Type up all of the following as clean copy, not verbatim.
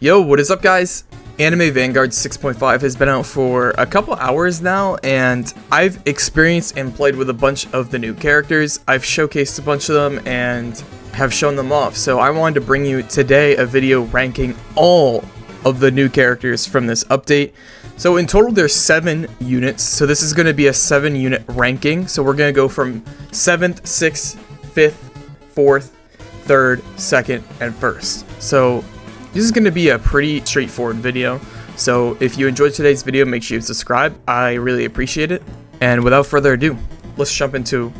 Yo, what is up guys? Anime Vanguards 6.5 has been out for a couple hours now, and I've experienced and played with a bunch of the new characters. I've showcased a bunch of them and have shown them off, so I wanted to bring you today a video ranking all of the new characters from this update. So in total there's 7 units, so this is going to be a 7 unit ranking. So we're going to go from 7th, 6th, 5th, 4th, 3rd, 2nd, and 1st. So this is going to be a pretty straightforward video, so if you enjoyed today's video, make sure you subscribe. I really appreciate it. And without further ado, let's jump into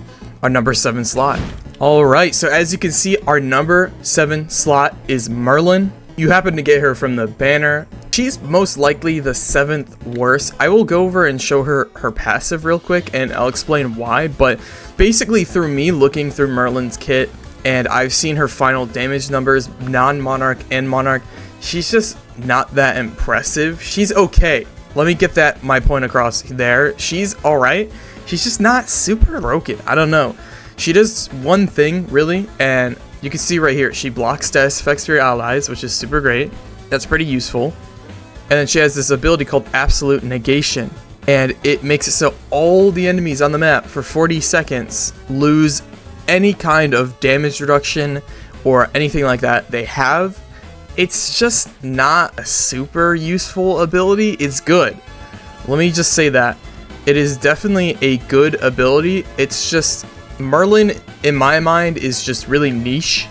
our number 7 slot. Alright, so as you can see, our number 7 slot is Merlin. You happen to get her from the banner. She's most likely the 7th worst. I will go over and show her passive real quick, and I'll explain why. But basically, through me looking through Merlin's kit, and I've seen her final damage numbers, non-monarch and monarch, she's just not that impressive. She's okay. Let me get my point across there. She's alright. She's just not super broken. I don't know. She does one thing, really, and you can see right here, she blocks status effects for your allies, which is super great. That's pretty useful. And then she has this ability called Absolute Negation, and it makes it so all the enemies on the map for 40 seconds lose any kind of damage reduction or anything like that they have. It's just not a super useful ability. It's good. Let me just say that. It is definitely a good ability. It's just, Merlin, in my mind, is just really niche.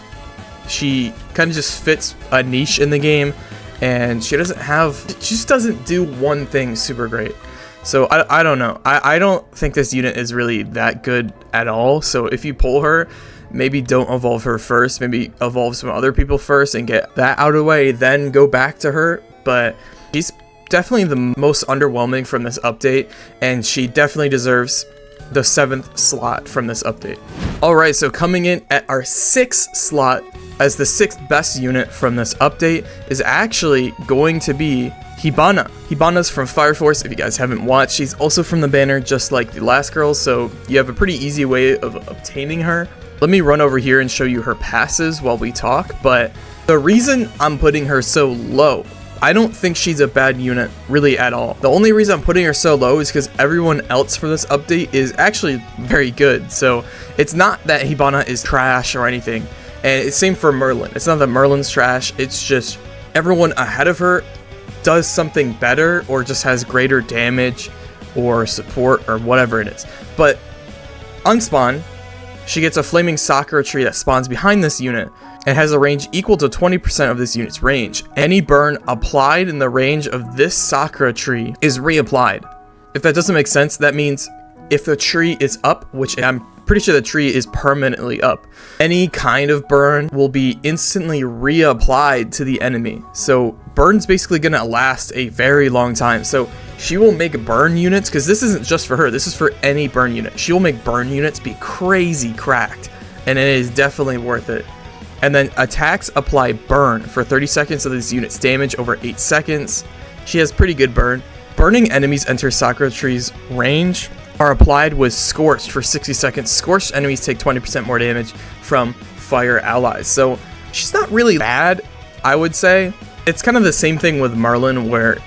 She kind of just fits a niche in the game, and she just doesn't do one thing super great. So I don't know. I don't think this unit is really that good at all. So if you pull her, maybe don't evolve her first. Maybe evolve some other people first and get that out of the way, then go back to her. But she's definitely the most underwhelming from this update, and she definitely deserves the 7th slot from this update. Alright, so coming in at our 6th slot as the 6th best unit from this update is actually going to be Hibana. Hibana's from Fire Force. If you guys haven't watched, she's also from the banner just like the last girl, so you have a pretty easy way of obtaining her. Let me run over here and show you her passes while we talk, but the reason I'm putting her so low, I don't think she's a bad unit really at all. The only reason I'm putting her so low is because everyone else from this update is actually very good. So it's not that Hibana is trash or anything, and it's same for Merlin. It's not that Merlin's trash, it's just everyone ahead of her does something better or just has greater damage or support or whatever it is. But unspawn, she gets a flaming Sakura tree that spawns behind this unit and has a range equal to 20% of this unit's range. Any burn applied in the range of this Sakura tree is reapplied. If that doesn't make sense, that means if the tree is up, which I'm pretty sure the tree is permanently up, any kind of burn will be instantly reapplied to the enemy. So burn's basically gonna last a very long time. So she will make burn units, because this isn't just for her, this is for any burn unit. She will make burn units be crazy cracked, and it is definitely worth it. And then attacks apply burn for 30 seconds of this unit's damage over 8 seconds. She has pretty good burn. Burning enemies enter Sakura tree's range are applied with Scorched for 60 seconds. Scorched enemies take 20% more damage from fire allies. So she's not really bad, I would say. It's kind of the same thing with Merlin, where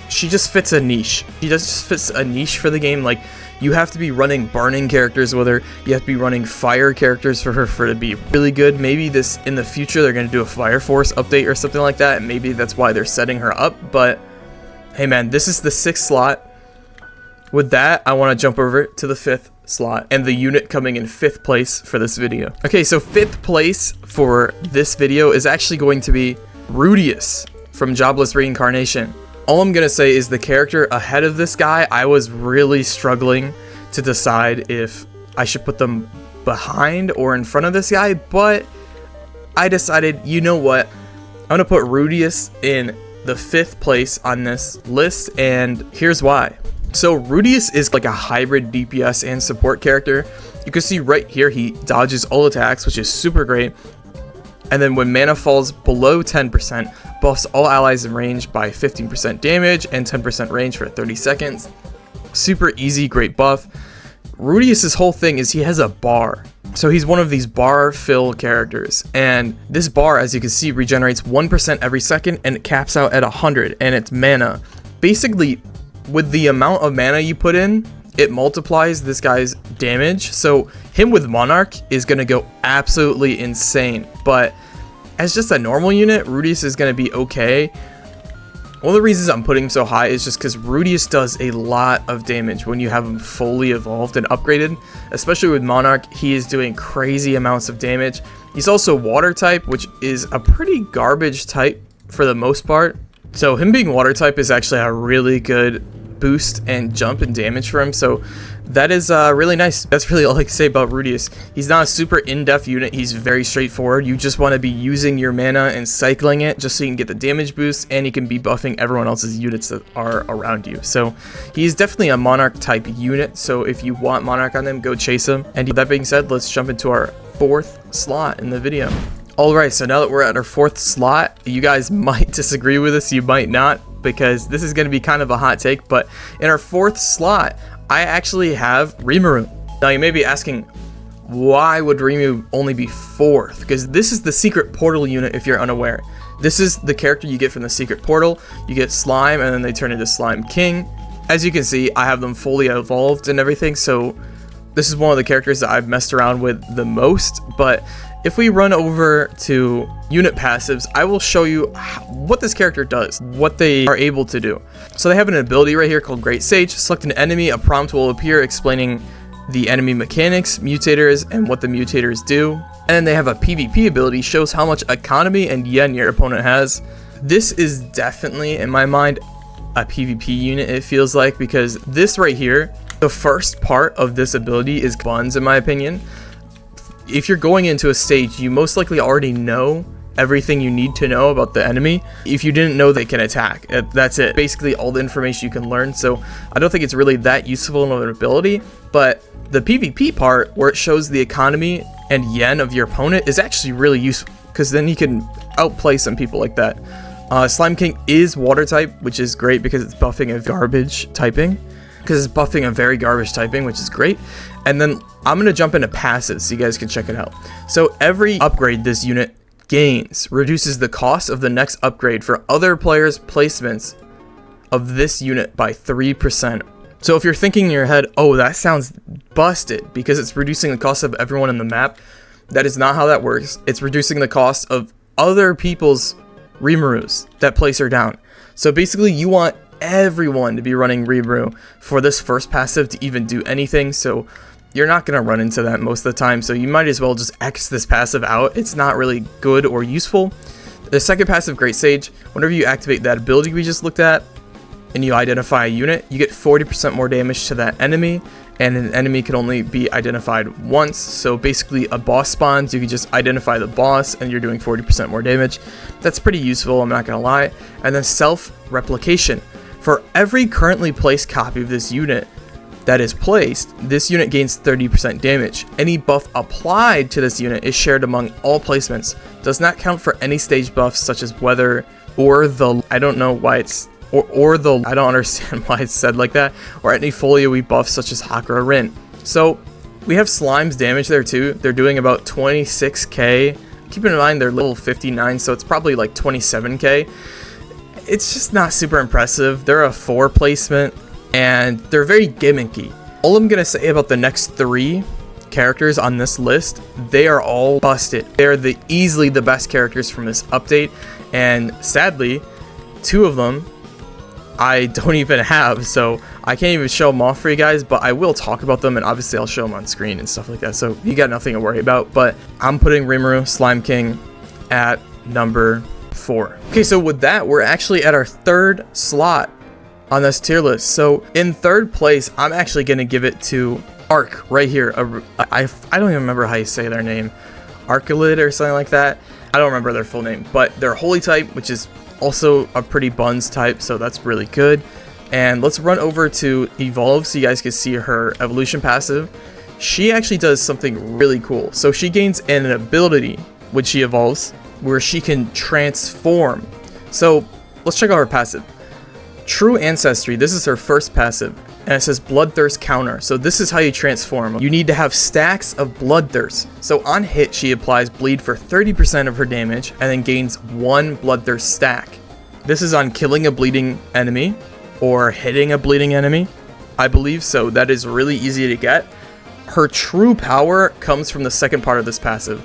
she just fits a niche. She just fits a niche for the game. Like, you have to be running burning characters with her. You have to be running fire characters for her for it to be really good. Maybe in the future they're going to do a Fire Force update or something like that, and maybe that's why they're setting her up. But hey man, this is the 6th slot. With that, I want to jump over to the 5th slot and the unit coming in 5th place for this video. Okay, so 5th place for this video is actually going to be Rudius from Jobless Reincarnation. All I'm going to say is the character ahead of this guy, I was really struggling to decide if I should put them behind or in front of this guy, but I decided, you know what, I'm going to put Rudius in the 5th place on this list, and here's why. So Rudius is like a hybrid DPS and support character. You can see right here he dodges all attacks, which is super great. And then when mana falls below 10%, buffs all allies in range by 15% damage and 10% range for 30 seconds. Super easy, great buff. Rudius's whole thing is he has a bar. So he's one of these bar fill characters, and this bar, as you can see, regenerates 1% every second, and it caps out at 100, and it's mana. Basically, with the amount of mana you put in, it multiplies this guy's damage. So him with monarch is going to go absolutely insane, but as just a normal unit, Rudius is going to be okay. One of the reasons I'm putting him so high is just because Rudius does a lot of damage when you have him fully evolved and upgraded. Especially with monarch, he is doing crazy amounts of damage. He's also water type, which is a pretty garbage type for the most part. So him being water type is actually a really good boost and jump in damage for him, so that is really nice. That's really all I can say about Rudius. He's not a super in-depth unit, he's very straightforward. You just want to be using your mana and cycling it just so you can get the damage boost, and you can be buffing everyone else's units that are around you. So he's definitely a monarch type unit, so if you want monarch on him, go chase him. And with that being said, let's jump into our 4th slot in the video. Alright, so now that we're at our 4th slot, you guys might disagree with us, you might not, because this is going to be kind of a hot take, but in our 4th slot, I actually have Rimuru. Now you may be asking, why would Rimuru only be 4th? Because this is the secret portal unit if you're unaware. This is the character you get from the secret portal. You get Slime, and then they turn into Slime King. As you can see, I have them fully evolved and everything, so this is one of the characters that I've messed around with the most. But if we run over to unit passives, I will show you what this character does, what they are able to do. So they have an ability right here called Great Sage. Select an enemy, a prompt will appear explaining the enemy mechanics, mutators, and what the mutators do. And then they have a PvP ability, shows how much economy and yen your opponent has. This is definitely, in my mind, a PvP unit, it feels like, because this right here, the first part of this ability is buns, in my opinion. If you're going into a stage, you most likely already know everything you need to know about the enemy. If you didn't know they can attack, that's it. Basically all the information you can learn. So I don't think it's really that useful of an ability, but the PvP part where it shows the economy and yen of your opponent is actually really useful, because then you can outplay some people like that. Slime King is water type, which is great because it's buffing a garbage typing. Because it's buffing a very garbage typing, which is great. And then I'm going to jump into passives so you guys can check it out. So every upgrade this unit gains reduces the cost of the next upgrade for other players' placements of this unit by 3%. So if you're thinking in your head, oh, that sounds busted because it's reducing the cost of everyone in the map, that is not how that works. It's reducing the cost of other people's Rimurus that place her down. So basically you want everyone to be running Rimuru for this first passive to even do anything, so you're not going to run into that most of the time, so you might as well just X this passive out. It's not really good or useful. The second passive, Great Sage, whenever you activate that ability we just looked at and you identify a unit, you get 40% more damage to that enemy, and an enemy can only be identified once. So basically a boss spawns, you can just identify the boss and you're doing 40% more damage. That's pretty useful, I'm not going to lie. And then self-replication. For every currently placed copy of this unit that is placed, this unit gains 30% damage. Any buff applied to this unit is shared among all placements. Does not count for any stage buffs such as weather or the, I don't know why it's, or the, I don't understand why it's said like that, or any folio-y buffs such as Hakura Rin. So we have Slime's damage there too. They're doing about 26k. Keep in mind they're level 59, so it's probably like 27k. It's just not super impressive. They're a 4 placement and they're very gimmicky. All I'm gonna say about the next 3 characters on this list, they are all busted. They're easily the best characters from this update, and sadly 2 of them I don't even have, so I can't even show them off for you guys, but I will talk about them, and obviously I'll show them on screen and stuff like that, so you got nothing to worry about. But I'm putting Rimuru, Slime King at number 4. Okay, so with that, we're actually at our 3rd slot on this tier list. So in 3rd place, I'm actually going to give it to Arc right here. I don't even remember how you say their name. Arcalid or something like that. I don't remember their full name, but they're Holy type, which is also a pretty buns type, so that's really good. And let's run over to Evolve so you guys can see her evolution passive. She actually does something really cool. So she gains an ability when she evolves where she can transform. So let's check out her passive. True Ancestry, this is her first passive. and it says bloodthirst counter. So this is how you transform. You need to have stacks of bloodthirst. So on hit, she applies bleed for 30% of her damage and then gains 1 bloodthirst stack. This is on killing a bleeding enemy or hitting a bleeding enemy, I believe. So that is really easy to get. Her true power comes from the second part of this passive.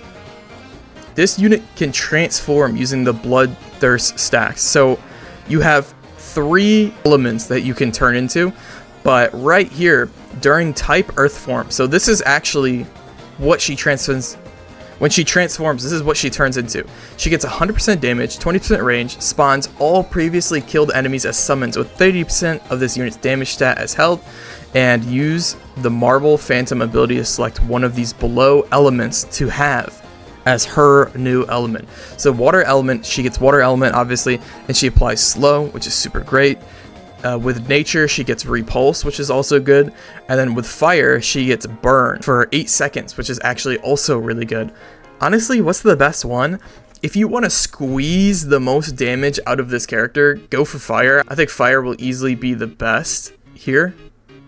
This unit can transform using the bloodthirst stacks. So you have 3 elements that you can turn into, but right here during type earth form, so this is actually what she transforms. When she transforms, this is what she turns into. She gets 100% damage, 20% range, spawns all previously killed enemies as summons with 30% of this unit's damage stat as held, and use the marble phantom ability to select one of these below elements to have as her new element. So water element, she gets water element obviously, and she applies slow, which is super great. With nature, she gets repulse, which is also good. And then with fire, she gets burn for 8 seconds, which is actually also really good. Honestly, what's the best one? If you want to squeeze the most damage out of this character, go for fire. I think fire will easily be the best here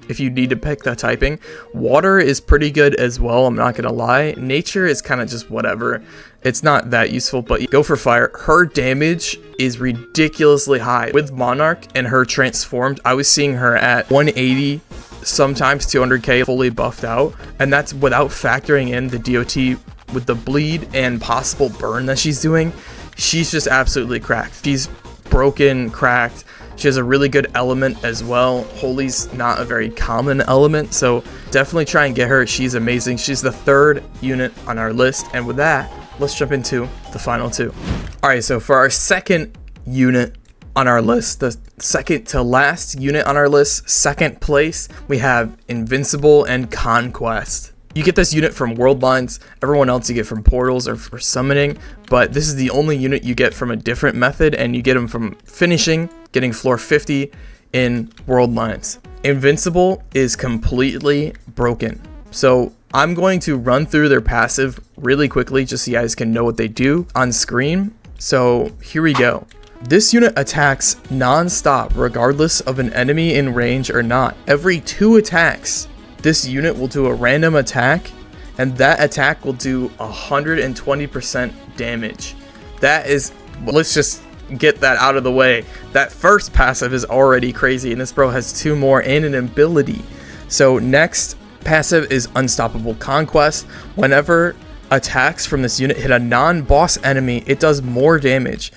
if you need to pick the typing. Water is pretty good as well, I'm not gonna lie. Nature is kind of just whatever. It's not that useful, but go for fire. Her damage is ridiculously high. With Monarch and her transformed, I was seeing her at 180, sometimes 200k fully buffed out, and that's without factoring in the DOT with the bleed and possible burn that she's doing. She's just absolutely cracked. She's broken, cracked. She has a really good element as well. Holy's not a very common element, so definitely try and get her. She's amazing. She's the 3rd unit on our list, and with that, let's jump into the final 2. Alright, so for our second unit on our list, the second to last unit on our list, second place, we have Invincible and Conquest. You get this unit from world lines, everyone else you get from portals or for summoning, but this is the only unit you get from a different method, and you get them from finishing, getting floor 50 in world lines. Invincible is completely broken. So I'm going to run through their passive really quickly just so you guys can know what they do on screen. So here we go. This unit attacks non-stop regardless of an enemy in range or not. Every 2 attacks, this unit will do a random attack, and that attack will do 120% damage. That is, let's just get that out of the way. That first passive is already crazy, and this bro has 2 more and an ability. So next passive is Unstoppable Conquest. Whenever attacks from this unit hit a non-boss enemy, it does more damage.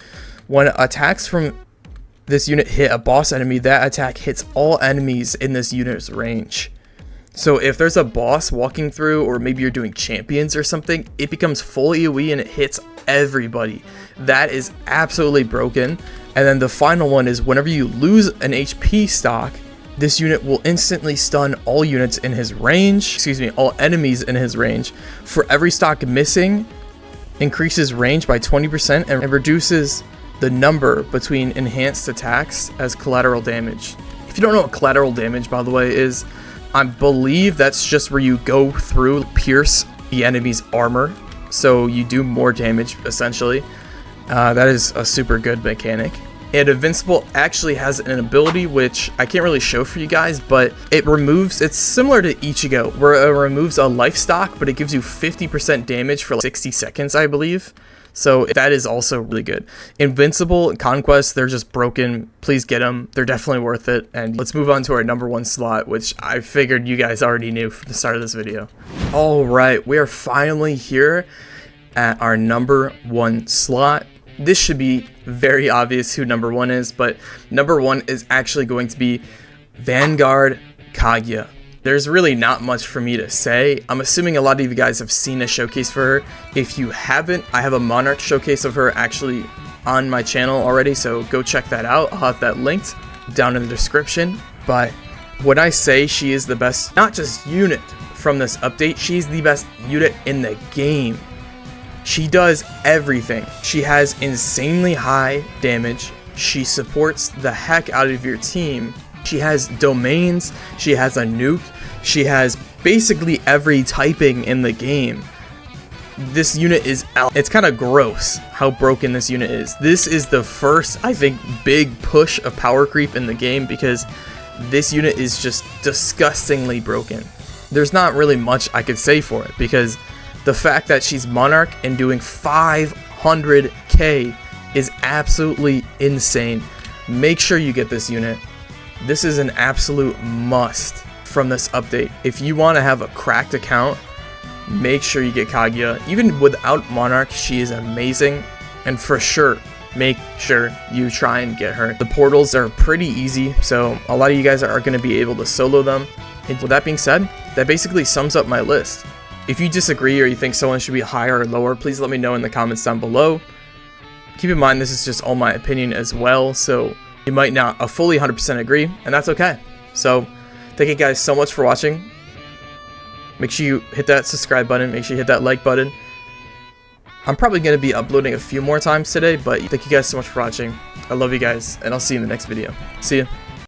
When attacks from this unit hit a boss enemy, that attack hits all enemies in this unit's range. So if there's a boss walking through, or maybe you're doing champions or something, it becomes full AoE and it hits everybody. That is absolutely broken. And then the final one is whenever you lose an HP stock, this unit will instantly stun all units in his range, all enemies in his range. For every stock missing, increases range by 20% and reduces the number between enhanced attacks as collateral damage. If you don't know what collateral damage, by the way, is, I believe that's just where you go through, pierce the enemy's armor, so you do more damage, essentially. That is a super good mechanic. And Invincible actually has an ability which I can't really show for you guys, but it removes, it's similar to Ichigo, where it removes a life stock, but it gives you 50% damage for like 60 seconds, I believe. So that is also really good. Invincible and Conquest, they're just broken. Please get them. They're definitely worth it. And let's move on to our number 1 slot, which I figured you guys already knew from the start of this video. All right, we are finally here at our number 1 slot. This should be very obvious who number 1 is, but number 1 is actually going to be Vanguard Kaguya. There's really not much for me to say. I'm assuming a lot of you guys have seen a showcase for her. If you haven't, I have a Monarch showcase of her actually on my channel already, so go check that out. I'll have that linked down in the description. But when I say she is the best, not just unit from this update, she's the best unit in the game. She does everything. She has insanely high damage. She supports the heck out of your team. She has domains, she has a nuke, she has basically every typing in the game. This unit is out. It's kind of gross how broken this unit is. This is the first, I think, big push of power creep in the game, because this unit is just disgustingly broken. There's not really much I could say for it, because the fact that she's monarch and doing 500k is absolutely insane. Make sure you get this unit. This is an absolute must from this update. If you want to have a cracked account, make sure you get Kaguya. Even without monarch, she is amazing, and for sure make sure you try and get her. The portals are pretty easy, so a lot of you guys are going to be able to solo them. And with that being said, that basically sums up my list. If you disagree or you think someone should be higher or lower, please let me know in the comments down below. Keep in mind, this is just all my opinion as well, so you might not fully 100% agree, and that's okay. So thank you guys so much for watching. Make sure you hit that subscribe button, make sure you hit that like button. I'm probably going to be uploading a few more times today, but thank you guys so much for watching. I love you guys, and I'll see you in the next video. See ya.